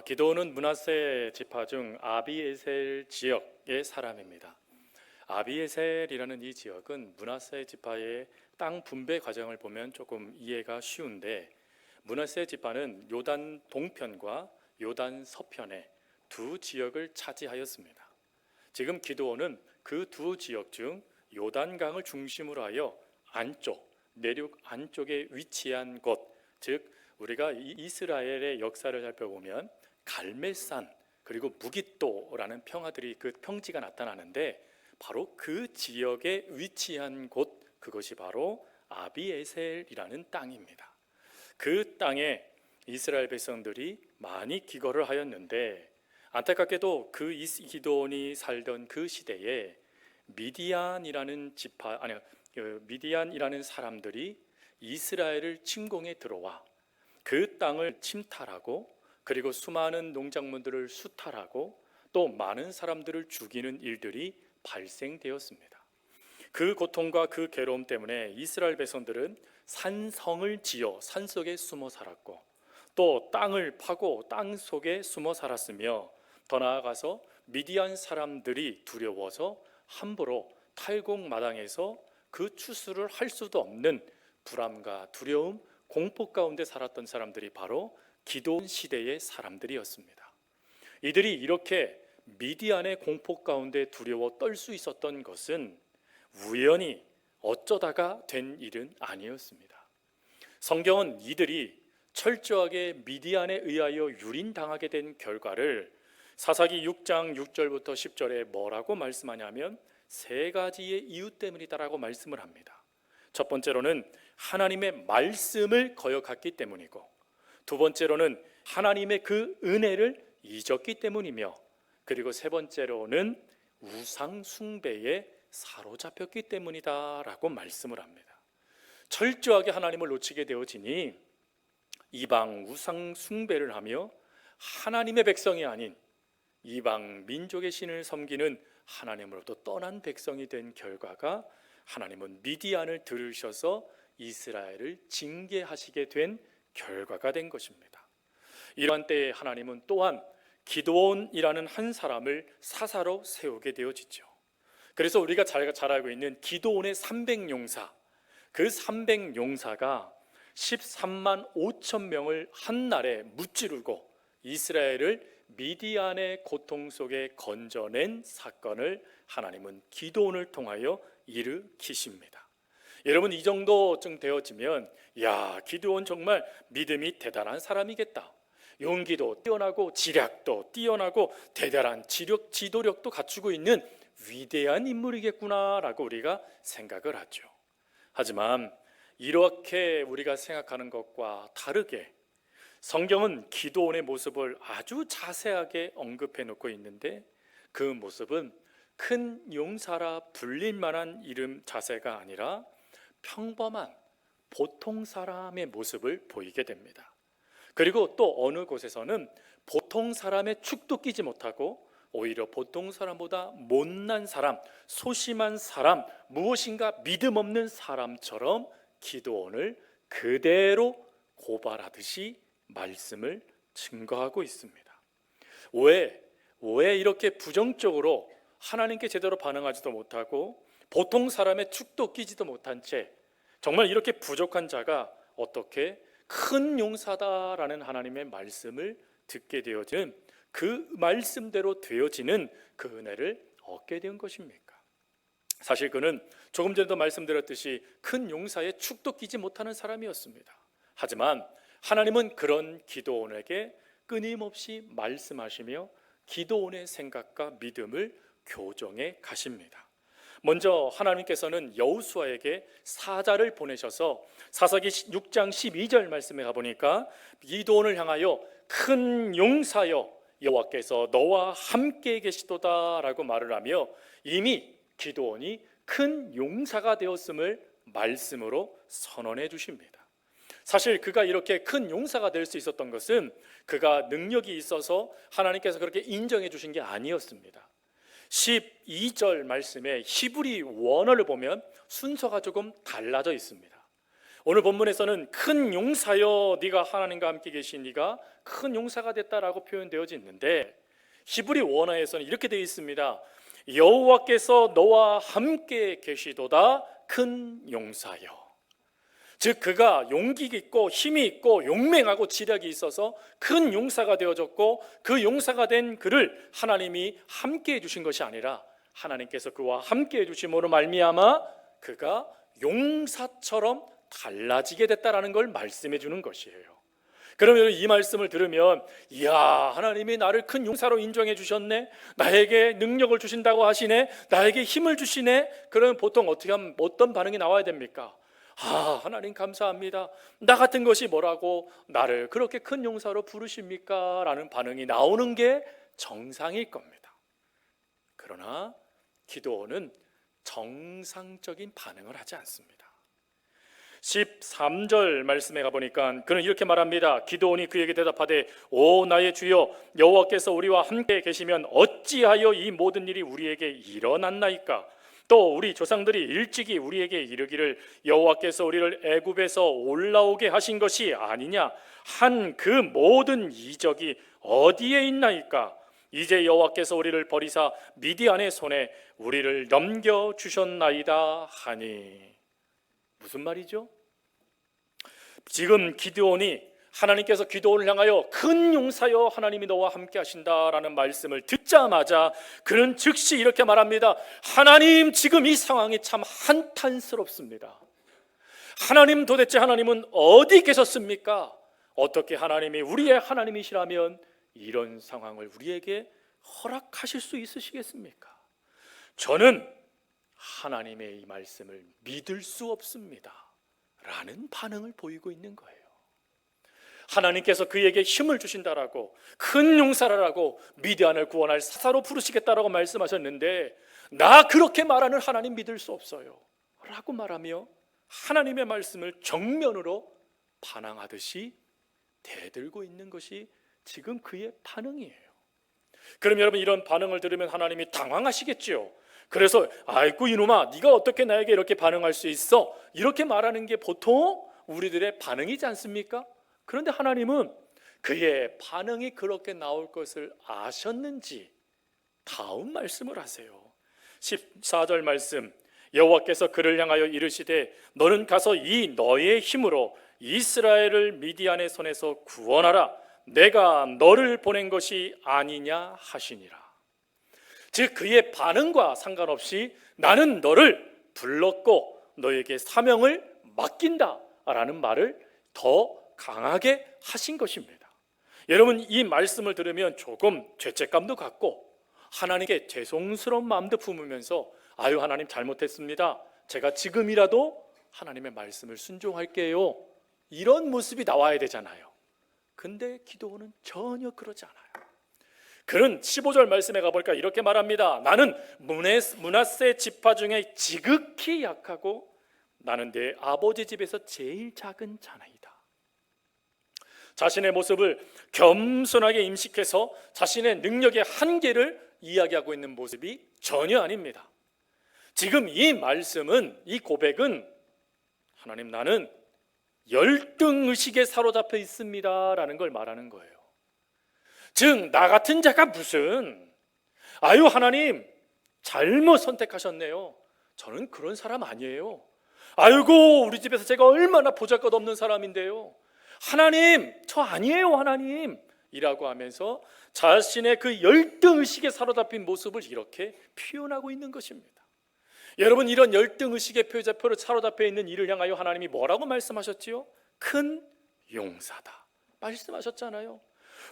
기드온은 므낫세 지파 중 아비에셀 지역의 사람입니다. 아비에셀이라는 이 지역은 므낫세 지파의 땅 분배 과정을 보면 조금 이해가 쉬운데, 므낫세 지파는 요단 동편과 요단 서편의 두 지역을 차지하였습니다. 지금 기드온은 그 두 지역 중 요단강을 중심으로 하여 내륙 안쪽에 위치한 곳, 즉 우리가 이스라엘의 역사를 살펴보면 갈멜산 그리고 무깃도라는 평화들이 그 평지가 나타나는데, 바로 그 지역에 위치한 곳, 그것이 바로 아비에셀이라는 땅입니다. 그 땅에 이스라엘 백성들이 많이 기거를 하였는데, 안타깝게도 그 기드온이 살던 그 시대에 미디안이라는 사람들이 이스라엘을 침공해 들어와 그 땅을 침탈하고, 그리고 수많은 농작물들을 수탈하고 또 많은 사람들을 죽이는 일들이 발생되었습니다. 그 고통과 그 괴로움 때문에 이스라엘 백성들은 산성을 지어 산속에 숨어 살았고, 또 땅을 파고 땅 속에 숨어 살았으며, 더 나아가서 미디안 사람들이 두려워서 함부로 탈곡마당에서 그 추수를 할 수도 없는 불안과 두려움, 공포 가운데 살았던 사람들이 바로 기드온 시대의 사람들이었습니다. 이들이 이렇게 미디안의 공포 가운데 두려워 떨 수 있었던 것은 우연히 어쩌다가 된 일은 아니었습니다. 성경은 이들이 철저하게 미디안에 의하여 유린당하게 된 결과를 사사기 6장 6절부터 10절에 뭐라고 말씀하냐면 세 가지의 이유 때문이다라고 말씀을 합니다. 첫 번째로는 하나님의 말씀을 거역했기 때문이고, 두 번째로는 하나님의 그 은혜를 잊었기 때문이며, 그리고 세 번째로는 우상 숭배에 사로잡혔기 때문이다라고 말씀을 합니다. 철저하게 하나님을 놓치게 되어지니 이방 우상 숭배를 하며 하나님의 백성이 아닌 이방 민족의 신을 섬기는 하나님으로부터 떠난 백성이 된 결과가, 하나님은 미디안을 들으셔서 이스라엘을 징계하시게 된 결과가 된 것입니다. 이러한 때에 하나님은 또한 기드온이라는 한 사람을 사사로 세우게 되어지죠. 그래서 우리가 잘 알고 있는 기드온의 300용사, 그 300용사가 13만 5천 명을 한날에 무찌르고 이스라엘을 미디안의 고통 속에 건져낸 사건을 하나님은 기드온을 통하여 일으키십니다. 여러분, 이 정도쯤 되어지면 기드온 정말 믿음이 대단한 사람이겠다, 용기도 뛰어나고 지략도 뛰어나고 대단한 지도력도 갖추고 있는 위대한 인물이겠구나라고 우리가 생각을 하죠. 하지만 이렇게 우리가 생각하는 것과 다르게 성경은 기드온의 모습을 아주 자세하게 언급해 놓고 있는데, 그 모습은 큰 용사라 불릴 만한 자세가 아니라 평범한 보통 사람의 모습을 보이게 됩니다. 그리고 또 어느 곳에서는 보통 사람의 축도 끼지 못하고 오히려 보통 사람보다 못난 사람, 소심한 사람, 무엇인가 믿음 없는 사람처럼 기드온을 그대로 고발하듯이 말씀을 증거하고 있습니다. 왜 이렇게 부정적으로 하나님께 제대로 반응하지도 못하고 보통 사람의 축도 끼지도 못한 채 정말 이렇게 부족한 자가 어떻게 큰 용사다라는 하나님의 말씀을 듣게 되어지는, 그 말씀대로 되어지는 그 은혜를 얻게 된 것입니까? 사실 그는 조금 전에도 말씀드렸듯이 큰 용사의 축도 끼지 못하는 사람이었습니다. 하지만 하나님은 그런 기드온에게 끊임없이 말씀하시며 기드온의 생각과 믿음을 교정해 가십니다. 먼저 하나님께서는 여호수아에게 사자를 보내셔서 사사기 6장 12절 말씀에 가보니까 기드온을 향하여 큰 용사여 여호와께서 너와 함께 계시도다 라고 말을 하며, 이미 기드온이 큰 용사가 되었음을 말씀으로 선언해 주십니다. 사실 그가 이렇게 큰 용사가 될 수 있었던 것은 그가 능력이 있어서 하나님께서 그렇게 인정해 주신 게 아니었습니다. 12절 말씀에 히브리 원어를 보면 순서가 조금 달라져 있습니다. 오늘 본문에서는 큰 용사여 네가 하나님과 함께 계신 네가 큰 용사가 됐다라고 표현되어져 있는데, 히브리 원어에서는 이렇게 되어 있습니다. 여호와께서 너와 함께 계시도다 큰 용사여. 즉 그가 용기 있고 힘이 있고 용맹하고 지략이 있어서 큰 용사가 되어졌고, 그 용사가 된 그를 하나님이 함께 해주신 것이 아니라 하나님께서 그와 함께 해주심으로 말미암아 그가 용사처럼 달라지게 됐다라는 걸 말씀해 주는 것이에요. 그러면 이 말씀을 들으면, 이야, 하나님이 나를 큰 용사로 인정해 주셨네, 나에게 능력을 주신다고 하시네, 나에게 힘을 주시네. 그러면 보통 어떻게 하면 어떤 반응이 나와야 됩니까? 아, 하나님 감사합니다, 나 같은 것이 뭐라고 나를 그렇게 큰 용사로 부르십니까? 라는 반응이 나오는 게 정상일 겁니다. 그러나 기드온은 정상적인 반응을 하지 않습니다. 13절 말씀에 가보니까 그는 이렇게 말합니다. 기드온이 그에게 대답하되, 오 나의 주여, 여호와께서 우리와 함께 계시면 어찌하여 이 모든 일이 우리에게 일어났나이까? 또 우리 조상들이 일찍이 우리에게 이르기를 여호와께서 우리를 애굽에서 올라오게 하신 것이 아니냐 한 그 모든 이적이 어디에 있나이까? 이제 여호와께서 우리를 버리사 미디안의 손에 우리를 넘겨 주셨나이다 하니. 무슨 말이죠? 지금 기드온이 하나님께서 기드온을 향하여 큰 용사여 하나님이 너와 함께 하신다라는 말씀을 듣자마자 그는 즉시 이렇게 말합니다. 하나님, 지금 이 상황이 참 한탄스럽습니다. 하나님, 도대체 하나님은 어디 계셨습니까? 어떻게 하나님이 우리의 하나님이시라면 이런 상황을 우리에게 허락하실 수 있으시겠습니까? 저는 하나님의 이 말씀을 믿을 수 없습니다 라는 반응을 보이고 있는 거예요. 하나님께서 그에게 힘을 주신다라고, 큰 용사라고, 미디안을 구원할 사사로 부르시겠다라고 말씀하셨는데, 나 그렇게 말하는 하나님 믿을 수 없어요 라고 말하며 하나님의 말씀을 정면으로 반항하듯이 대들고 있는 것이 지금 그의 반응이에요. 그럼 여러분, 이런 반응을 들으면 하나님이 당황하시겠지요. 그래서 아이고 이놈아, 네가 어떻게 나에게 이렇게 반응할 수 있어? 이렇게 말하는 게 보통 우리들의 반응이지 않습니까? 그런데 하나님은 그의 반응이 그렇게 나올 것을 아셨는지 다음 말씀을 하세요. 14절 말씀, 여호와께서 그를 향하여 이르시되 너는 가서 이 너의 힘으로 이스라엘을 미디안의 손에서 구원하라. 내가 너를 보낸 것이 아니냐 하시니라. 즉 그의 반응과 상관없이 나는 너를 불렀고 너에게 사명을 맡긴다라는 말을 더 강하게 하신 것입니다. 여러분, 이 말씀을 들으면 조금 죄책감도 갖고 하나님께 죄송스러운 마음도 품으면서 아유 하나님 잘못했습니다, 제가 지금이라도 하나님의 말씀을 순종할게요, 이런 모습이 나와야 되잖아요. 근데 기드온은 전혀 그러지 않아요. 그는 15절 말씀에 가볼까 이렇게 말합니다. 나는 므낫세 지파 중에 지극히 약하고 나는 내 아버지 집에서 제일 작은 자나이다. 자신의 모습을 겸손하게 임식해서 자신의 능력의 한계를 이야기하고 있는 모습이 전혀 아닙니다. 지금 이 말씀은, 이 고백은 하나님, 나는 열등의식에 사로잡혀 있습니다 라는 걸 말하는 거예요. 즉 나 같은 자가 무슨, 아유 하나님 잘못 선택하셨네요, 저는 그런 사람 아니에요, 아이고 우리 집에서 제가 얼마나 보잘것없는 사람인데요, 하나님 저 아니에요 하나님 이라고 하면서 자신의 그 열등의식에 사로잡힌 모습을 이렇게 표현하고 있는 것입니다. 여러분, 이런 열등의식의 표로 사로잡혀 있는 이를 향하여 하나님이 뭐라고 말씀하셨지요? 큰 용사다 말씀하셨잖아요.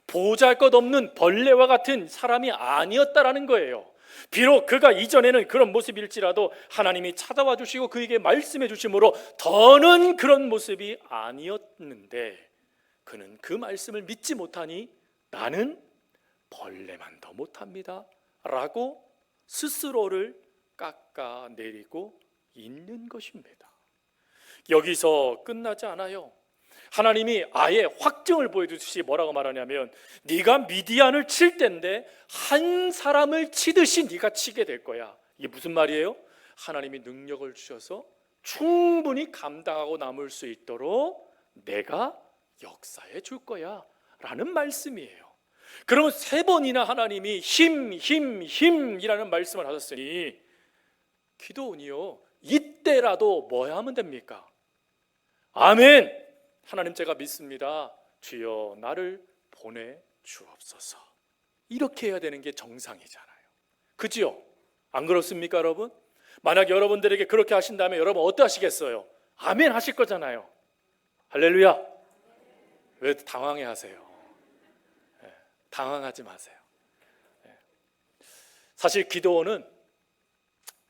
보잘것없는 벌레와 같은 사람이 아니었다라는 거예요. 비록 그가 이전에는 그런 모습일지라도 하나님이 찾아와 주시고 그에게 말씀해 주심으로 더는 그런 모습이 아니었는데, 그는 그 말씀을 믿지 못하니 나는 벌레만 더 못합니다 라고 스스로를 깎아내리고 있는 것입니다. 여기서 끝나지 않아요. 하나님이 아예 확증을 보여주듯이 뭐라고 말하냐면, 네가 미디안을 칠 때인데 한 사람을 치듯이 네가 치게 될 거야. 이게 무슨 말이에요? 하나님이 능력을 주셔서 충분히 감당하고 남을 수 있도록 내가 역사해 줄 거야 라는 말씀이에요. 그러면 3번이나 하나님이 힘이라는 말씀을 하셨으니 기도원이요, 이때라도 뭐 하면 됩니까? 아멘. 하나님, 제가 믿습니다. 주여 나를 보내 주옵소서. 이렇게 해야 되는 게 정상이잖아요. 그지요? 안 그렇습니까, 여러분? 만약 여러분들에게 그렇게 하신다면 여러분 어떠 하시겠어요? 아멘 하실 거잖아요. 할렐루야. 왜 당황해 하세요? 당황하지 마세요. 사실 기도원은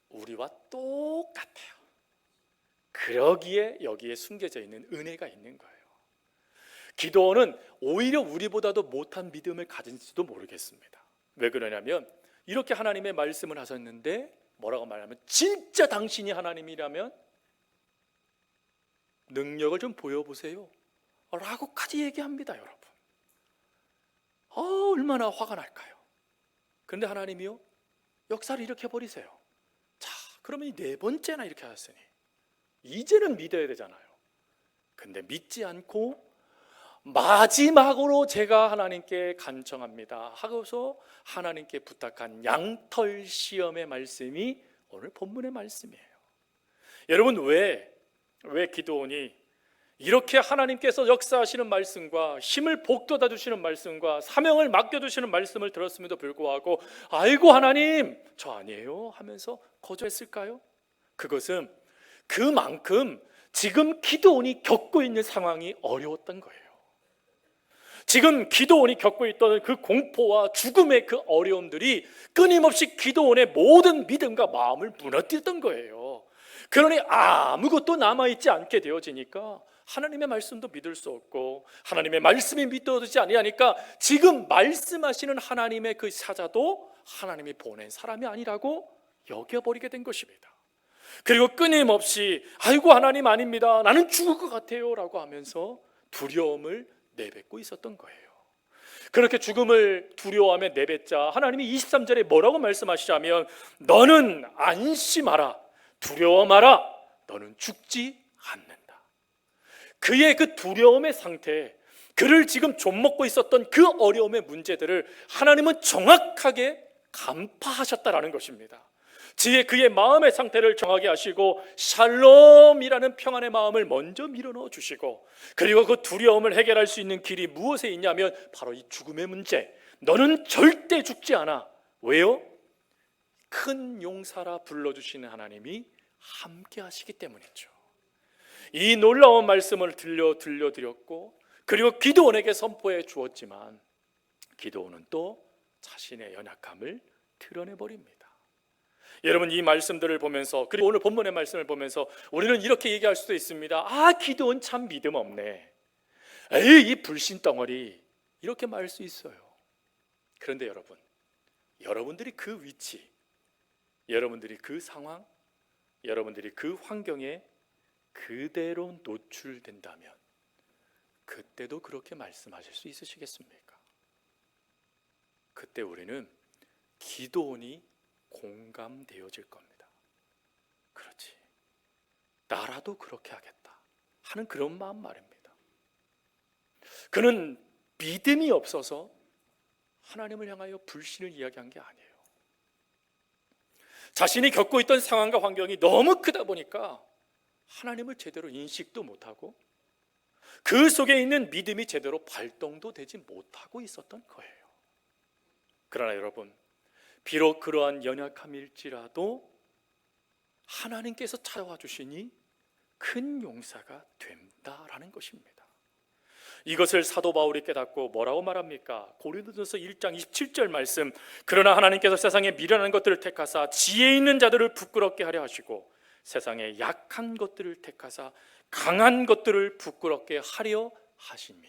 우리와 똑같아요. 그러기에 여기에 숨겨져 있는 은혜가 있는 거예요. 기도원은 오히려 우리보다도 못한 믿음을 가진지도 모르겠습니다. 왜 그러냐면 이렇게 하나님의 말씀을 하셨는데 뭐라고 말하면, 진짜 당신이 하나님이라면 능력을 좀 보여보세요 라고까지 얘기합니다. 여러분, 얼마나 화가 날까요? 그런데 하나님이요, 역사를 이렇게 버리세요. 자, 그러면 4번째나 이렇게 하셨으니 이제는 믿어야 되잖아요. 근데 믿지 않고 마지막으로 제가 하나님께 간청합니다 하고서 하나님께 부탁한 양털 시험의 말씀이 오늘 본문의 말씀이에요. 여러분, 왜 기도원이 이렇게 하나님께서 역사하시는 말씀과 힘을 북돋아 주시는 말씀과 사명을 맡겨주시는 말씀을 들었음에도 불구하고 아이고 하나님 저 아니에요 하면서 거절했을까요? 그것은 그만큼 지금 기도원이 겪고 있는 상황이 어려웠던 거예요. 지금 기도원이 겪고 있던 그 공포와 죽음의 그 어려움들이 끊임없이 기도원의 모든 믿음과 마음을 무너뜨렸던 거예요. 그러니 아무것도 남아있지 않게 되어지니까 하나님의 말씀도 믿을 수 없고 하나님의 말씀이 믿어지지 아니하니까 지금 말씀하시는 하나님의 그 사자도 하나님이 보낸 사람이 아니라고 여겨버리게 된 것입니다. 그리고 끊임없이 아이고 하나님 아닙니다, 나는 죽을 것 같아요 라고 하면서 두려움을 내뱉고 있었던 거예요. 그렇게 죽음을 두려워하며 내뱉자 하나님이 23절에 뭐라고 말씀하시자면 너는 안심하라, 두려워 마라, 너는 죽지 않는다. 그의 그 두려움의 상태, 그를 지금 좀먹고 있었던 그 어려움의 문제들을 하나님은 정확하게 간파하셨다라는 것입니다. 그의 마음의 상태를 정하게 하시고 샬롬이라는 평안의 마음을 먼저 밀어넣어 주시고, 그리고 그 두려움을 해결할 수 있는 길이 무엇에 있냐면 바로 이 죽음의 문제. 너는 절대 죽지 않아. 왜요? 큰 용사라 불러주시는 하나님이 함께 하시기 때문이죠. 이 놀라운 말씀을 들려드렸고 그리고 기드온에게 선포해 주었지만 기드온은 또 자신의 연약함을 드러내버립니다. 여러분, 이 말씀들을 보면서 그리고 오늘 본문의 말씀을 보면서 우리는 이렇게 얘기할 수도 있습니다. 아, 기드온 참 믿음 없네, 에이 이 불신 덩어리, 이렇게 말할 수 있어요. 그런데 여러분, 여러분들이 그 위치, 여러분들이 그 상황, 여러분들이 그 환경에 그대로 노출된다면 그때도 그렇게 말씀하실 수 있으시겠습니까? 그때 우리는 기도원이 공감되어질 겁니다. 그렇지, 나라도 그렇게 하겠다 하는 그런 마음 말입니다. 그는 믿음이 없어서 하나님을 향하여 불신을 이야기한 게 아니에요. 자신이 겪고 있던 상황과 환경이 너무 크다 보니까 하나님을 제대로 인식도 못하고 그 속에 있는 믿음이 제대로 발동도 되지 못하고 있었던 거예요. 그러나 여러분, 비록 그러한 연약함일지라도 하나님께서 찾아와 주시니 큰 용사가 된다라는 것입니다. 이것을 사도 바울이 깨닫고 뭐라고 말합니까? 고린도전서 1장 27절 말씀, 그러나 하나님께서 세상에 미련한 것들을 택하사 지혜 있는 자들을 부끄럽게 하려 하시고 세상에 약한 것들을 택하사 강한 것들을 부끄럽게 하려 하시며,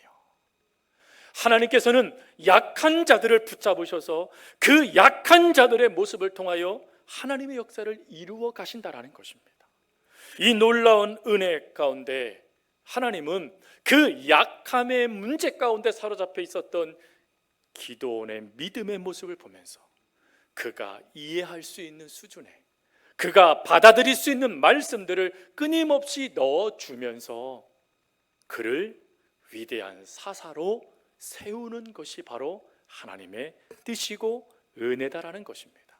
하나님께서는 약한 자들을 붙잡으셔서 그 약한 자들의 모습을 통하여 하나님의 역사를 이루어 가신다라는 것입니다. 이 놀라운 은혜 가운데 하나님은 그 약함의 문제 가운데 사로잡혀 있었던 기도원의 믿음의 모습을 보면서 그가 이해할 수 있는 수준의, 그가 받아들일 수 있는 말씀들을 끊임없이 넣어주면서 그를 위대한 사사로 세우는 것이 바로 하나님의 뜻이고 은혜다라는 것입니다.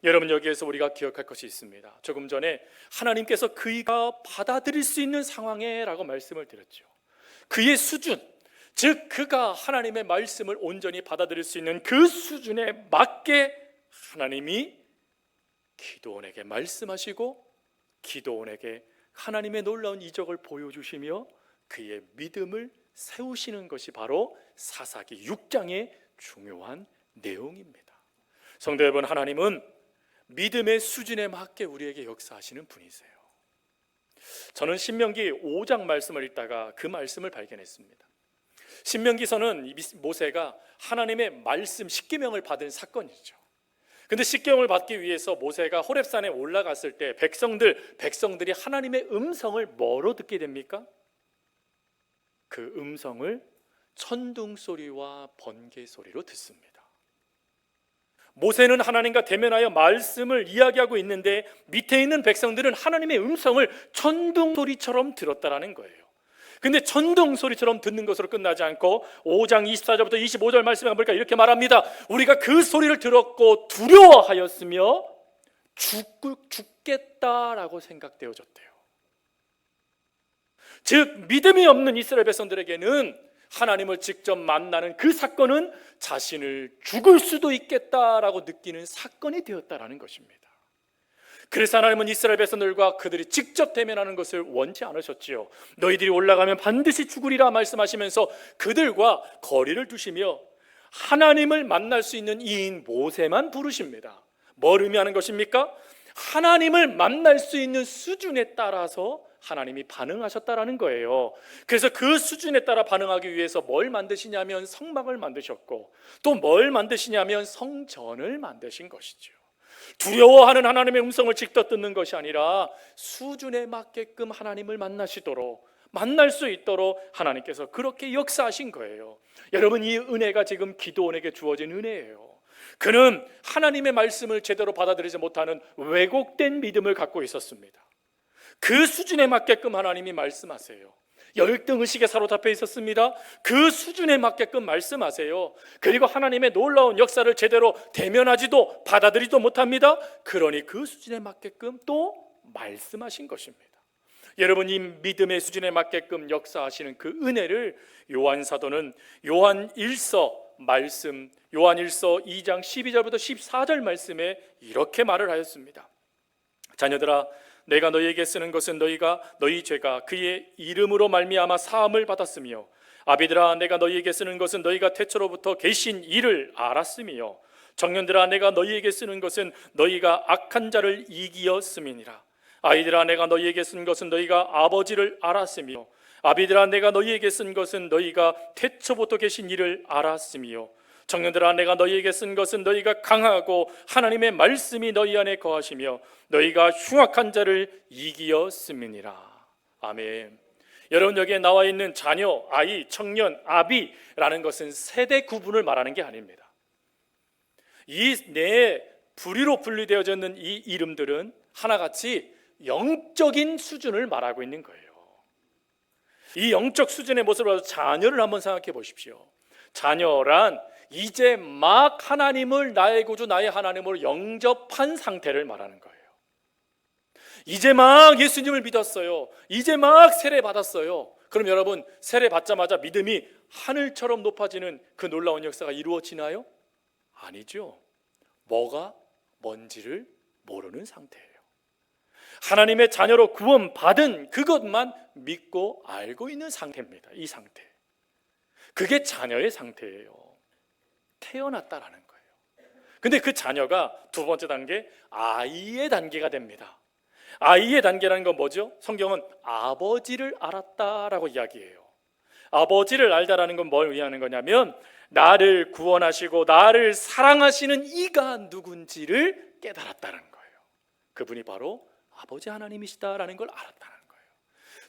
여러분, 여기에서 우리가 기억할 것이 있습니다. 조금 전에 하나님께서 그가 받아들일 수 있는 상황에 라고 말씀을 드렸죠. 그의 수준, 즉 그가 하나님의 말씀을 온전히 받아들일 수 있는 그 수준에 맞게 하나님이 기드온에게 말씀하시고 기드온에게 하나님의 놀라운 이적을 보여주시며 그의 믿음을 세우시는 것이 바로 사사기 6장의 중요한 내용입니다. 성도 여러분, 하나님은 믿음의 수준에 맞게 우리에게 역사하시는 분이세요. 저는 신명기 5장 말씀을 읽다가 그 말씀을 발견했습니다. 신명기서는 모세가 하나님의 말씀 십계명을 받은 사건이죠. 근데 십계명을 받기 위해서 모세가 호렙산에 올라갔을 때 백성들이 하나님의 음성을 뭐로 듣게 됩니까? 그 음성을 천둥 소리와 번개 소리로 듣습니다. 모세는 하나님과 대면하여 말씀을 이야기하고 있는데 밑에 있는 백성들은 하나님의 음성을 천둥 소리처럼 들었다라는 거예요. 근데 천둥 소리처럼 듣는 것으로 끝나지 않고 5장 24절부터 25절 말씀에 보니까 이렇게 말합니다. 우리가 그 소리를 들었고 두려워하였으며 죽겠다라고 생각되어졌대요. 즉 믿음이 없는 이스라엘 백성들에게는 하나님을 직접 만나는 그 사건은 자신을 죽을 수도 있겠다라고 느끼는 사건이 되었다라는 것입니다. 그래서 하나님은 이스라엘 백성들과 그들이 직접 대면하는 것을 원치 않으셨지요. 너희들이 올라가면 반드시 죽으리라 말씀하시면서 그들과 거리를 두시며 하나님을 만날 수 있는 이인 모세만 부르십니다. 뭘 의미하는 것입니까? 하나님을 만날 수 있는 수준에 따라서 하나님이 반응하셨다라는 거예요. 그래서 그 수준에 따라 반응하기 위해서 뭘 만드시냐면 성막을 만드셨고 또 뭘 만드시냐면 성전을 만드신 것이죠. 두려워하는 하나님의 음성을 직접 듣는 것이 아니라 수준에 맞게끔 하나님을 만날 수 있도록 하나님께서 그렇게 역사하신 거예요. 여러분, 이 은혜가 지금 기드온에게 주어진 은혜예요. 그는 하나님의 말씀을 제대로 받아들이지 못하는 왜곡된 믿음을 갖고 있었습니다. 그 수준에 맞게끔 하나님이 말씀하세요. 열등의식에 사로잡혀 있었습니다. 그 수준에 맞게끔 말씀하세요. 그리고 하나님의 놀라운 역사를 제대로 대면하지도 받아들이지도 못합니다. 그러니 그 수준에 맞게끔 또 말씀하신 것입니다. 여러분, 이 믿음의 수준에 맞게끔 역사하시는 그 은혜를 요한 사도는 요한일서 2장 12절부터 14절 말씀에 이렇게 말을 하였습니다. 자녀들아, 내가 너희에게 쓰는 것은 너희 죄가 그의 이름으로 말미암아 사함을 받았으며 아비들아, 내가 너희에게 쓰는 것은 너희가 태초로부터 계신 이를 알았으며 청년들아, 내가 너희에게 쓰는 것은 너희가 악한 자를 이기었음이니라. 아이들아, 내가 너희에게 쓴 것은 너희가 아버지를 알았으며 아비들아, 내가 너희에게 쓴 것은 너희가 태초부터 계신 이를 알았으며 청년들아, 내가 너희에게 쓴 것은 너희가 강하고 하나님의 말씀이 너희 안에 거하시며 너희가 흉악한 자를 이기었음이니라. 아멘. 여러분, 여기에 나와 있는 자녀, 아이, 청년, 아비라는 것은 세대 구분을 말하는 게 아닙니다. 이 네 부류로 분리되어져 있는 이 이름들은 하나같이 영적인 수준을 말하고 있는 거예요. 이 영적 수준의 모습을 봐서 자녀를 한번 생각해 보십시오. 자녀란 이제 막 하나님을 나의 구주 나의 하나님으로 영접한 상태를 말하는 거예요. 이제 막 예수님을 믿었어요. 이제 막 세례 받았어요. 그럼 여러분, 세례 받자마자 믿음이 하늘처럼 높아지는 그 놀라운 역사가 이루어지나요? 아니죠. 뭐가 뭔지를 모르는 상태예요. 하나님의 자녀로 구원받은 그것만 믿고 알고 있는 상태입니다. 이 상태, 그게 자녀의 상태예요. 태어났다라는 거예요. 근데 그 자녀가 두 번째 단계, 아이의 단계가 됩니다. 아이의 단계라는 건 뭐죠? 성경은 아버지를 알았다라고 이야기해요. 아버지를 알다라는 건 뭘 의미하는 거냐면 나를 구원하시고 나를 사랑하시는 이가 누군지를 깨달았다는 거예요. 그분이 바로 아버지 하나님이시다라는 걸 알았다는 거예요.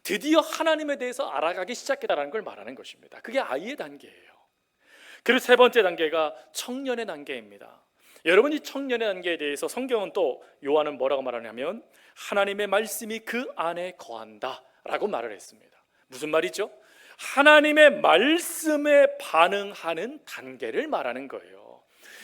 드디어 하나님에 대해서 알아가기 시작했다는 걸 말하는 것입니다. 그게 아이의 단계예요. 그리고 세 번째 단계가 청년의 단계입니다. 여러분, 이 청년의 단계에 대해서 성경은 또 요한은 뭐라고 말하냐면 하나님의 말씀이 그 안에 거한다 라고 말을 했습니다. 무슨 말이죠? 하나님의 말씀에 반응하는 단계를 말하는 거예요.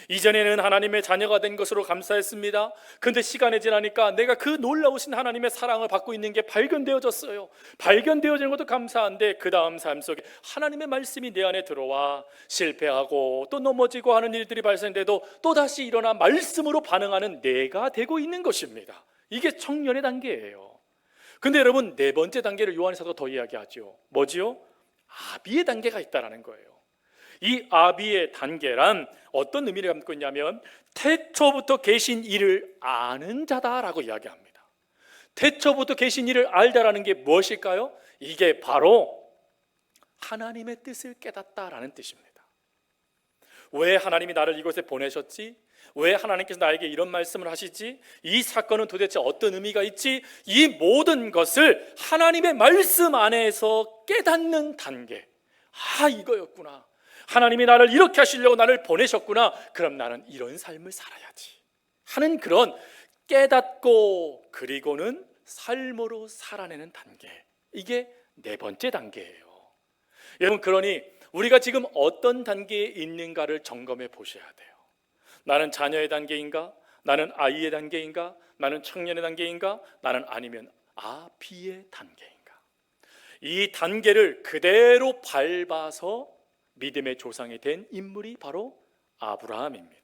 이전에는 하나님의 자녀가 된 것으로 감사했습니다. 근데 시간이 지나니까 내가 그 놀라우신 하나님의 사랑을 받고 있는 게 발견되어졌어요. 발견되어지는 것도 감사한데 그 다음 삶 속에 하나님의 말씀이 내 안에 들어와 실패하고 또 넘어지고 하는 일들이 발생돼도 또다시 일어나 말씀으로 반응하는 내가 되고 있는 것입니다. 이게 청년의 단계예요. 근데 여러분, 네 번째 단계를 요한에서도 더 이야기하죠. 뭐지요? 아비의 단계가 있다라는 거예요. 이 아비의 단계란 어떤 의미를 갖고 있냐면 태초부터 계신 이를 아는 자다라고 이야기합니다. 태초부터 계신 이를 알다라는 게 무엇일까요? 이게 바로 하나님의 뜻을 깨닫다라는 뜻입니다. 왜 하나님이 나를 이곳에 보내셨지? 왜 하나님께서 나에게 이런 말씀을 하시지? 이 사건은 도대체 어떤 의미가 있지? 이 모든 것을 하나님의 말씀 안에서 깨닫는 단계. 아, 이거였구나. 하나님이 나를 이렇게 하시려고 나를 보내셨구나. 그럼 나는 이런 삶을 살아야지 하는 그런 깨닫고 그리고는 삶으로 살아내는 단계. 이게 네 번째 단계예요. 여러분, 그러니 우리가 지금 어떤 단계에 있는가를 점검해 보셔야 돼요. 나는 자녀의 단계인가? 나는 아이의 단계인가? 나는 청년의 단계인가? 나는 아니면 아비의 단계인가? 이 단계를 그대로 밟아서 믿음의 조상이 된 인물이 바로 아브라함입니다.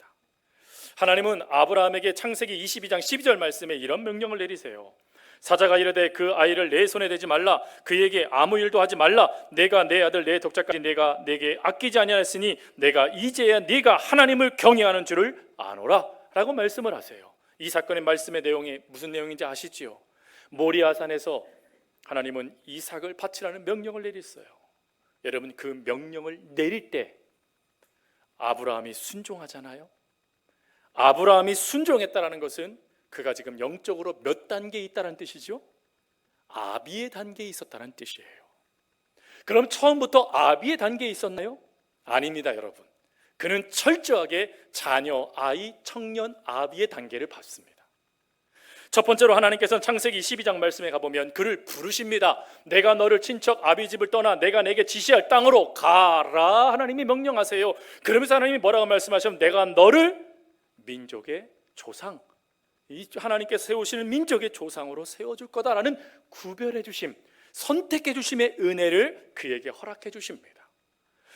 하나님은 아브라함에게 창세기 22장 12절 말씀에 이런 명령을 내리세요. 사자가 이르되 그 아이를 내 손에 대지 말라. 그에게 아무 일도 하지 말라. 내가 내 아들 내 독자까지 내가 내게 아끼지 아니하였으니 내가 이제야 네가 하나님을 경외하는 줄을 아노라 라고 말씀을 하세요. 이 사건의 말씀의 내용이 무슨 내용인지 아시지요? 모리아산에서 하나님은 이삭을 바치라는 명령을 내렸어요. 여러분, 그 명령을 내릴 때 아브라함이 순종하잖아요. 아브라함이 순종했다는 것은 그가 지금 영적으로 몇 단계에 있다는 뜻이죠? 아비의 단계에 있었다는 뜻이에요. 그럼 처음부터 아비의 단계에 있었나요? 아닙니다, 여러분. 그는 철저하게 자녀, 아이, 청년, 아비의 단계를 밟습니다. 첫 번째로 하나님께서는 창세기 22장 말씀에 가보면 그를 부르십니다. 내가 너를 친척 아비 집을 떠나 내가 내게 지시할 땅으로 가라. 하나님이 명령하세요. 그러면서 하나님이 뭐라고 말씀하시면 내가 너를 민족의 조상, 이 하나님께서 세우시는 민족의 조상으로 세워줄 거다라는 구별해 주심, 선택해 주심의 은혜를 그에게 허락해 주십니다.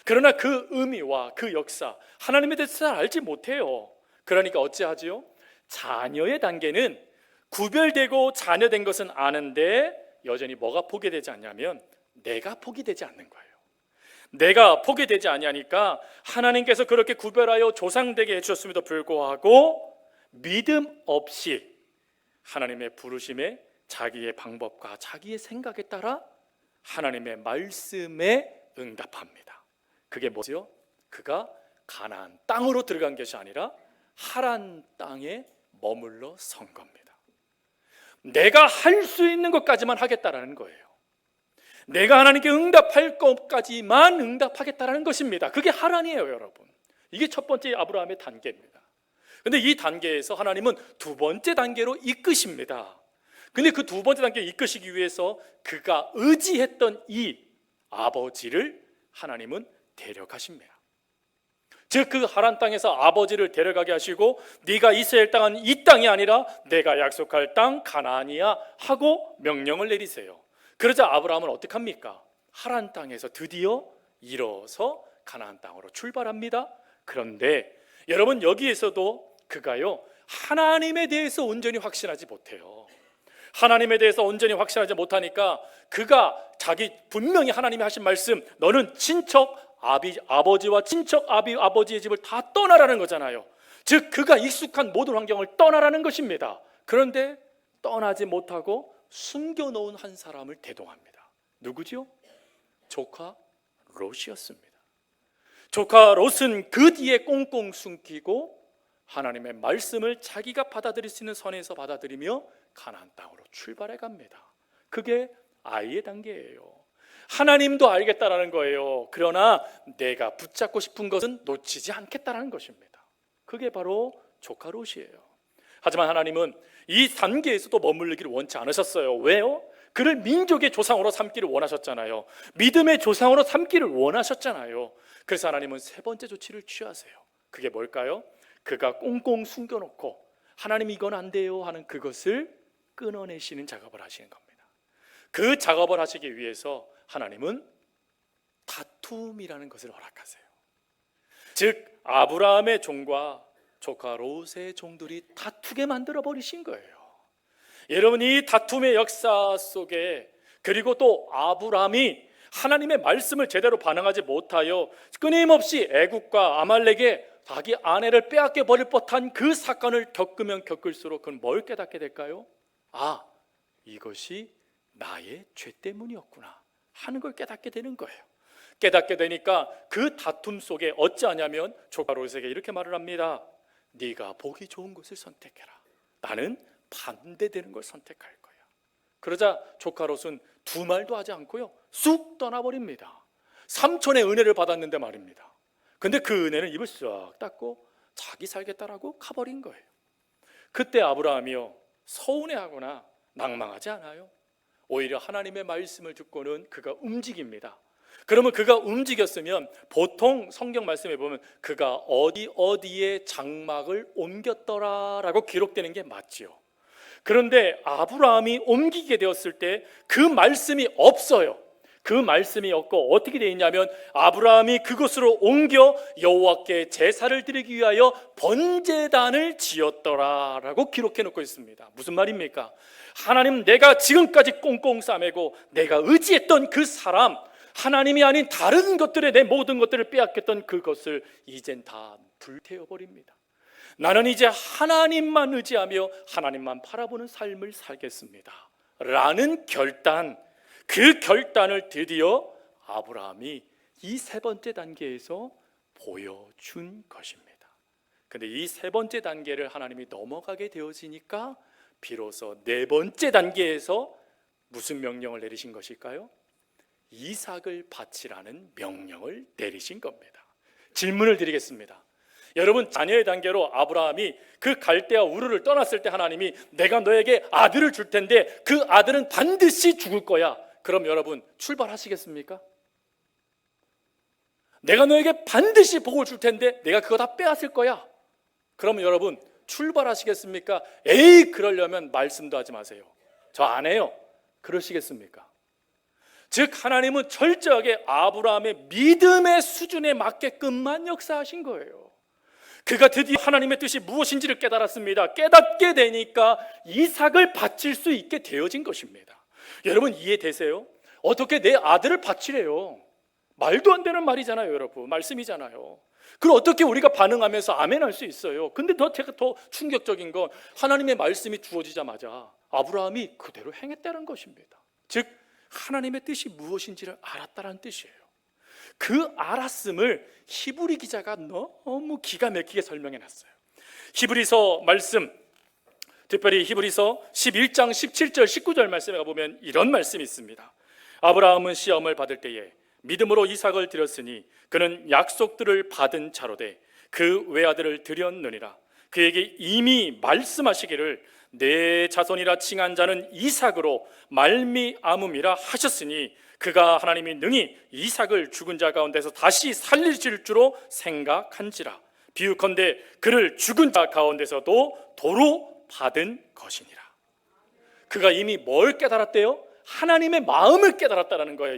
그러나 그 의미와 그 역사, 하나님에 대해서 잘 알지 못해요. 그러니까 어찌하지요? 자녀의 단계는 구별되고 자녀된 것은 아는데 여전히 뭐가 포기되지 않냐면 내가 포기되지 않는 거예요. 내가 포기되지 아니하니까 하나님께서 그렇게 구별하여 조상되게 해주셨음에도 불구하고 믿음 없이 하나님의 부르심에 자기의 방법과 자기의 생각에 따라 하나님의 말씀에 응답합니다. 그게 뭐죠? 그가 가나안 땅으로 들어간 것이 아니라 하란 땅에 머물러 선 겁니다. 내가 할 수 있는 것까지만 하겠다라는 거예요. 내가 하나님께 응답할 것까지만 응답하겠다라는 것입니다. 그게 하란이에요, 여러분. 이게 첫 번째 아브라함의 단계입니다. 근데 이 단계에서 하나님은 두 번째 단계로 이끄십니다. 근데 그 두 번째 단계에 이끄시기 위해서 그가 의지했던 이 아버지를 하나님은 데려가십니다. 즉 그 하란 땅에서 아버지를 데려가게 하시고 네가 있어야 할 땅은 이 땅이 아니라 내가 약속할 땅 가나안이야 하고 명령을 내리세요. 그러자 아브라함은 어떻게 합니까? 하란 땅에서 드디어 일어서 가나안 땅으로 출발합니다. 그런데 여러분, 여기에서도 그가요 하나님에 대해서 온전히 확신하지 못해요. 하나님에 대해서 온전히 확신하지 못하니까 그가 자기 분명히 하나님이 하신 말씀, 너는 친척 아버지와 친척 아버지의 집을 다 떠나라는 거잖아요. 즉 그가 익숙한 모든 환경을 떠나라는 것입니다. 그런데 떠나지 못하고 숨겨놓은 한 사람을 대동합니다. 누구지요? 조카 롯이었습니다. 조카 롯은 그 뒤에 꽁꽁 숨기고 하나님의 말씀을 자기가 받아들일 수 있는 선에서 받아들이며 가나안 땅으로 출발해 갑니다. 그게 아이의 단계예요. 하나님도 알겠다라는 거예요. 그러나 내가 붙잡고 싶은 것은 놓치지 않겠다라는 것입니다. 그게 바로 조카 롯이에요. 하지만 하나님은 이 단계에서도 머물르기를 원치 않으셨어요. 왜요? 그를 민족의 조상으로 삼기를 원하셨잖아요. 믿음의 조상으로 삼기를 원하셨잖아요. 그래서 하나님은 세 번째 조치를 취하세요. 그게 뭘까요? 그가 꽁꽁 숨겨놓고 하나님 이건 안 돼요 하는 그것을 끊어내시는 작업을 하시는 겁니다. 그 작업을 하시기 위해서 하나님은 다툼이라는 것을 허락하세요. 즉 아브라함의 종과 조카 롯의 종들이 다투게 만들어 버리신 거예요. 여러분, 이 다툼의 역사 속에, 그리고 또 아브라함이 하나님의 말씀을 제대로 반응하지 못하여 끊임없이 애국과 아말렉에 자기 아내를 빼앗겨 버릴 뻔한 그 사건을 겪으면 겪을수록 그는 뭘 깨닫게 될까요? 아, 이것이 나의 죄 때문이었구나 하는 걸 깨닫게 되는 거예요. 깨닫게 되니까 그 다툼 속에 어찌하냐면 조카 롯에게 이렇게 말을 합니다. 네가 보기 좋은 것을 선택해라. 나는 반대되는 걸 선택할 거야. 그러자 조카 롯은 두 말도 하지 않고요, 쑥 떠나버립니다. 삼촌의 은혜를 받았는데 말입니다. 근데 그 은혜는 입을 싹 닫고 자기 살겠다라고 가버린 거예요. 그때 아브라함이요, 서운해하거나 낭망하지 않아요. 오히려 하나님의 말씀을 듣고는 그가 움직입니다. 그러면 그가 움직였으면 보통 성경 말씀에 보면 그가 어디에 장막을 옮겼더라라고 기록되는 게 맞지요. 그런데 아브라함이 옮기게 되었을 때 그 말씀이 없어요. 그 말씀이 없고 어떻게 되어 있냐면 아브라함이 그곳으로 옮겨 여호와께 제사를 드리기 위하여 번제단을 지었더라라고 기록해 놓고 있습니다. 무슨 말입니까? 하나님, 내가 지금까지 꽁꽁 싸매고 내가 의지했던 그 사람, 하나님이 아닌 다른 것들에 내 모든 것들을 빼앗겼던 그것을 이젠 다 불태워버립니다. 나는 이제 하나님만 의지하며 하나님만 바라보는 삶을 살겠습니다 라는 결단, 그 결단을 드디어 아브라함이 이 세 번째 단계에서 보여준 것입니다. 근데 이 세 번째 단계를 하나님이 넘어가게 되어지니까 비로소 네 번째 단계에서 무슨 명령을 내리신 것일까요? 이삭을 바치라는 명령을 내리신 겁니다. 질문을 드리겠습니다. 여러분, 자녀의 단계로 아브라함이 그 갈대아 우르를 떠났을 때 하나님이 내가 너에게 아들을 줄 텐데 그 아들은 반드시 죽을 거야. 그럼 여러분 출발하시겠습니까? 내가 너에게 반드시 복을 줄 텐데 내가 그거 다 빼앗을 거야. 그러면 여러분 출발하시겠습니까? 에이, 그러려면 말씀도 하지 마세요. 저 안 해요. 그러시겠습니까? 즉 하나님은 철저하게 아브라함의 믿음의 수준에 맞게끔만 역사하신 거예요. 그가 드디어 하나님의 뜻이 무엇인지를 깨달았습니다. 깨닫게 되니까 이삭을 바칠 수 있게 되어진 것입니다. 여러분 이해되세요? 어떻게 내 아들을 바치래요? 말도 안 되는 말이잖아요. 여러분, 말씀이잖아요. 그걸 어떻게 우리가 반응하면서 아멘 할 수 있어요? 근데 제가 더 충격적인 건 하나님의 말씀이 주어지자마자 아브라함이 그대로 행했다는 것입니다. 즉 하나님의 뜻이 무엇인지를 알았다는 뜻이에요. 그 알았음을 히브리 기자가 너무 기가 막히게 설명해 놨어요. 히브리서 말씀, 특별히 히브리서 11장 17절 19절 말씀에 가보면 이런 말씀이 있습니다. 아브라함은 시험을 받을 때에 믿음으로 이삭을 드렸으니 그는 약속들을 받은 자로되 그 외아들을 드렸느니라. 그에게 이미 말씀하시기를 내 자손이라 칭한 자는 이삭으로 말미암음이라 하셨으니 그가 하나님이 능히 이삭을 죽은 자 가운데서 다시 살리실 줄로 생각한지라. 비유컨대 그를 죽은 자 가운데서도 도로 받은 것이니라. 그가 이미 뭘 깨달았대요? 하나님의 마음을 깨달았다는 거예요.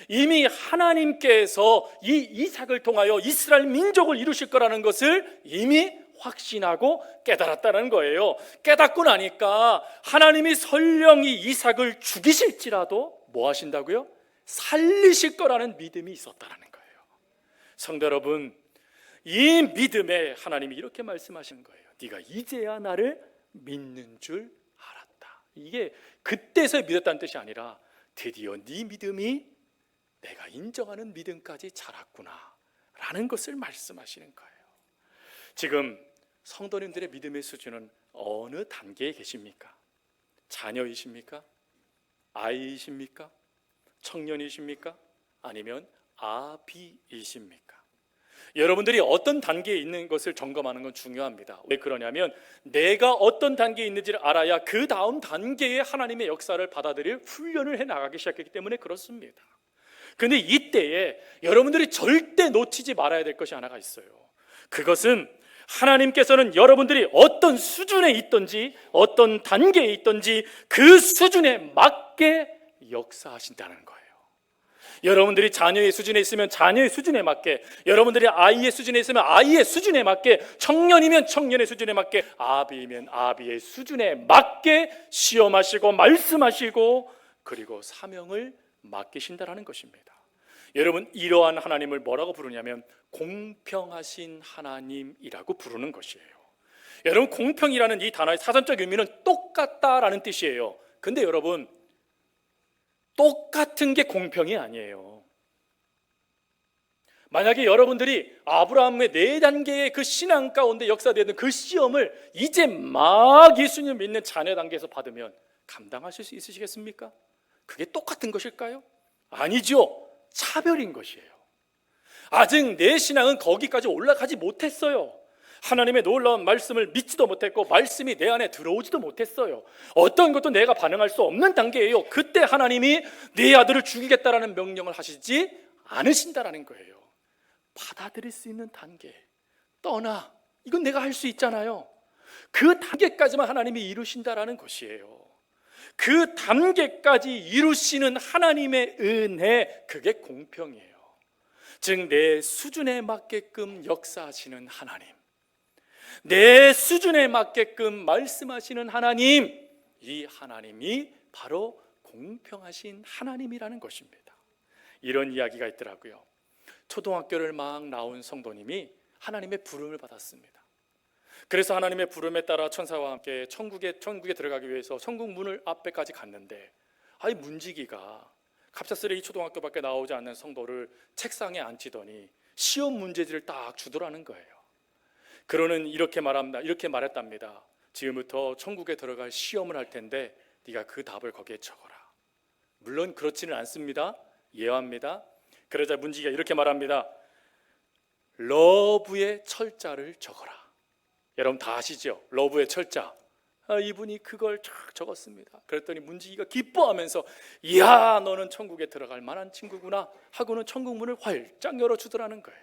이미 하나님께서 이 이삭을 통하여 이스라엘 민족을 이루실 거라는 것을 이미 확신하고 깨달았다는 거예요. 깨닫고 나니까 하나님이 설령 이 이삭을 죽이실지라도 뭐 하신다고요? 살리실 거라는 믿음이 있었다는 거예요. 성도 여러분, 이 믿음에 하나님이 이렇게 말씀하시는 거예요. 네가 이제야 나를 믿는 줄 알았다. 이게 그때서 믿었다는 뜻이 아니라 드디어 네 믿음이 내가 인정하는 믿음까지 자랐구나 라는 것을 말씀하시는 거예요. 지금 성도님들의 믿음의 수준은 어느 단계에 계십니까? 자녀이십니까? 아이이십니까? 청년이십니까? 아니면 아비이십니까? 여러분들이 어떤 단계에 있는 것을 점검하는 건 중요합니다. 왜 그러냐면 내가 어떤 단계에 있는지를 알아야 그 다음 단계의 하나님의 역사를 받아들일 훈련을 해 나가기 시작했기 때문에 그렇습니다. 근데 이때에 여러분들이 절대 놓치지 말아야 될 것이 하나가 있어요. 그것은 하나님께서는 여러분들이 어떤 수준에 있든지 어떤 단계에 있든지 그 수준에 맞게 역사하신다는 거예요. 여러분들이 자녀의 수준에 있으면 자녀의 수준에 맞게, 여러분들이 아이의 수준에 있으면 아이의 수준에 맞게, 청년이면 청년의 수준에 맞게, 아비이면 아비의 수준에 맞게 시험하시고 말씀하시고 그리고 사명을 맡기신다라는 것입니다. 여러분, 이러한 하나님을 뭐라고 부르냐면 공평하신 하나님이라고 부르는 것이에요. 여러분, 공평이라는 이 단어의 사전적 의미는 똑같다라는 뜻이에요. 근데 여러분, 똑같은 게 공평이 아니에요. 만약에 여러분들이 아브라함의 4단계의 그 신앙 가운데 역사되는 그 시험을 이제 막 예수님 믿는 자녀 단계에서 받으면 감당하실 수 있으시겠습니까? 그게 똑같은 것일까요? 아니죠. 차별인 것이에요. 아직 내 신앙은 거기까지 올라가지 못했어요. 하나님의 놀라운 말씀을 믿지도 못했고 말씀이 내 안에 들어오지도 못했어요. 어떤 것도 내가 반응할 수 없는 단계예요. 그때 하나님이 네 아들을 죽이겠다라는 명령을 하시지 않으신다라는 거예요. 받아들일 수 있는 단계, 떠나, 이건 내가 할 수 있잖아요. 그 단계까지만 하나님이 이루신다라는 것이에요. 그 단계까지 이루시는 하나님의 은혜, 그게 공평이에요. 즉 내 수준에 맞게끔 역사하시는 하나님, 내 수준에 맞게끔 말씀하시는 하나님, 이 하나님이 바로 공평하신 하나님이라는 것입니다. 이런 이야기가 있더라고요. 초등학교를 막 나온 성도님이 하나님의 부름을 받았습니다. 그래서 하나님의 부름에 따라 천사와 함께 천국에 들어가기 위해서 천국 문을 앞에까지 갔는데 문지기가 갑작스레 이 초등학교밖에 나오지 않는 성도를 책상에 앉히더니 시험 문제지를 딱 주더라는 거예요. 그러는 이렇게 말했답니다. 지금부터 천국에 들어갈 시험을 할 텐데 네가 그 답을 거기에 적어라. 물론 그렇지는 않습니다. 예화입니다. 그러자 문지기가 이렇게 말합니다. 러브의 철자를 적어라. 여러분 다 아시죠? 러브의 철자. 이분이 그걸 쫙 적었습니다. 그랬더니 문지기가 기뻐하면서 이야, 너는 천국에 들어갈 만한 친구구나 하고는 천국 문을 활짝 열어주더라는 거예요.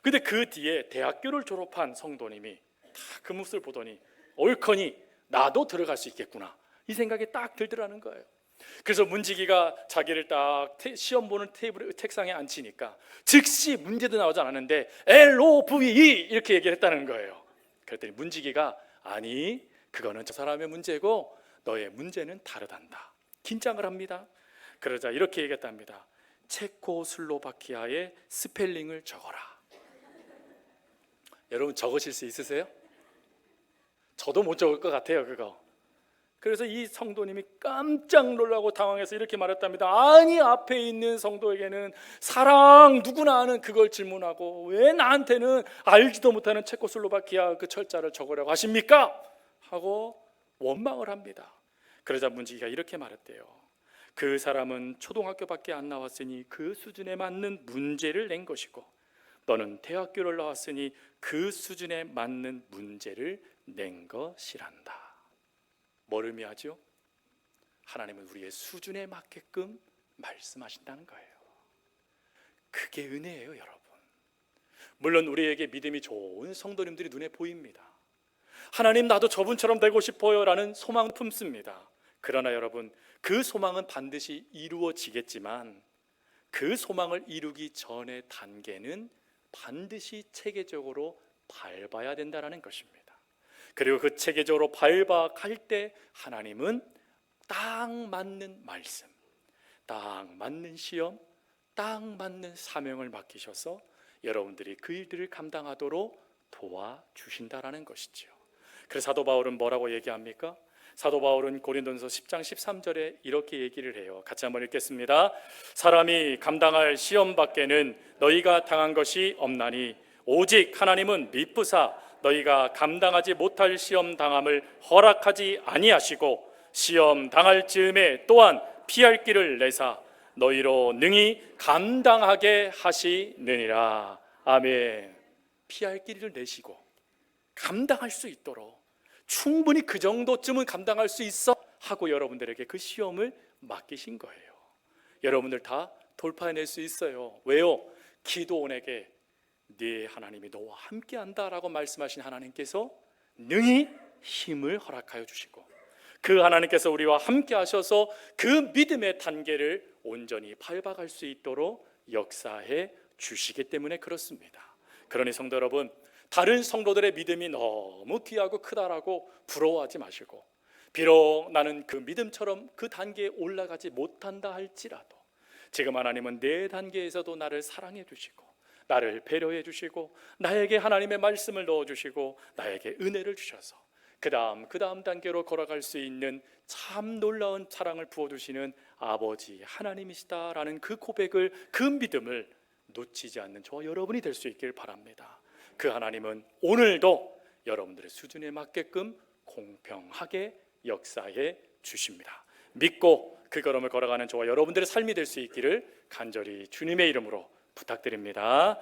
근데 그 뒤에 대학교를 졸업한 성도님이 다 그 모습을 보더니 옳거니 나도 들어갈 수 있겠구나, 이 생각이 딱 들더라는 거예요. 그래서 문지기가 자기를 딱 시험 보는 책상에 앉히니까 즉시 문제도 나오지 않았는데 LOVE 이렇게 얘기를 했다는 거예요. 그랬더니 문지기가 아니, 그거는 저 사람의 문제고 너의 문제는 다르단다, 긴장을 합니다. 그러자 이렇게 얘기했답니다. 체코슬로바키아의 스펠링을 적어라. 여러분 적으실 수 있으세요? 저도 못 적을 것 같아요, 그거. 그래서 이 성도님이 깜짝 놀라고 당황해서 이렇게 말했답니다. 아니, 앞에 있는 성도에게는 사랑 누구나 아는 그걸 질문하고 왜 나한테는 알지도 못하는 체코슬로바키아 그 철자를 적으라고 하십니까? 하고 원망을 합니다. 그러자 문지기가 이렇게 말했대요. 그 사람은 초등학교밖에 안 나왔으니 그 수준에 맞는 문제를 낸 것이고 너는 대학교를 나왔으니 그 수준에 맞는 문제를 낸 것이란다. 뭘 의미하죠? 하나님은 우리의 수준에 맞게끔 말씀하신다는 거예요. 그게 은혜예요, 여러분. 물론 우리에게 믿음이 좋은 성도님들이 눈에 보입니다. 하나님, 나도 저분처럼 되고 싶어요 라는 소망을 품습니다. 그러나 여러분, 그 소망은 반드시 이루어지겠지만 그 소망을 이루기 전의 단계는 반드시 체계적으로 밟아야 된다는 것입니다. 그리고 그 체계적으로 밟아갈 때 하나님은 딱 맞는 말씀, 딱 맞는 시험, 딱 맞는 사명을 맡기셔서 여러분들이 그 일들을 감당하도록 도와주신다라는 것이죠. 그래서 사도 바울은 뭐라고 얘기합니까? 사도 바울은 고린도전서 10장 13절에 이렇게 얘기를 해요. 같이 한번 읽겠습니다. 사람이 감당할 시험 밖에는 너희가 당한 것이 없나니 오직 하나님은 미쁘사 너희가 감당하지 못할 시험 당함을 허락하지 아니하시고 시험 당할 즈음에 또한 피할 길을 내사 너희로 능히 감당하게 하시느니라. 아멘. 피할 길을 내시고 감당할 수 있도록 충분히 그 정도쯤은 감당할 수 있어 하고 여러분들에게 그 시험을 맡기신 거예요. 여러분들 다 돌파해낼 수 있어요. 왜요? 기도원에게 네 하나님이 너와 함께한다라고 말씀하신 하나님께서 능히 힘을 허락하여 주시고 그 하나님께서 우리와 함께 하셔서 그 믿음의 단계를 온전히 밟아갈 수 있도록 역사해 주시기 때문에 그렇습니다. 그러니 성도 여러분, 다른 성도들의 믿음이 너무 귀하고 크다라고 부러워하지 마시고, 비록 나는 그 믿음처럼 그 단계에 올라가지 못한다 할지라도 지금 하나님은 내 단계에서도 나를 사랑해 주시고 나를 배려해 주시고 나에게 하나님의 말씀을 넣어 주시고 나에게 은혜를 주셔서 그 다음 단계로 걸어갈 수 있는 참 놀라운 사랑을 부어주시는 아버지 하나님이시다라는 그 고백을, 그 믿음을 놓치지 않는 저와 여러분이 될 수 있길 바랍니다. 그 하나님은 오늘도 여러분들의 수준에 맞게끔 공평하게 역사해 주십니다. 믿고 그 걸음을 걸어가는 저와 여러분들의 삶이 될 수 있기를 간절히 주님의 이름으로 부탁드립니다.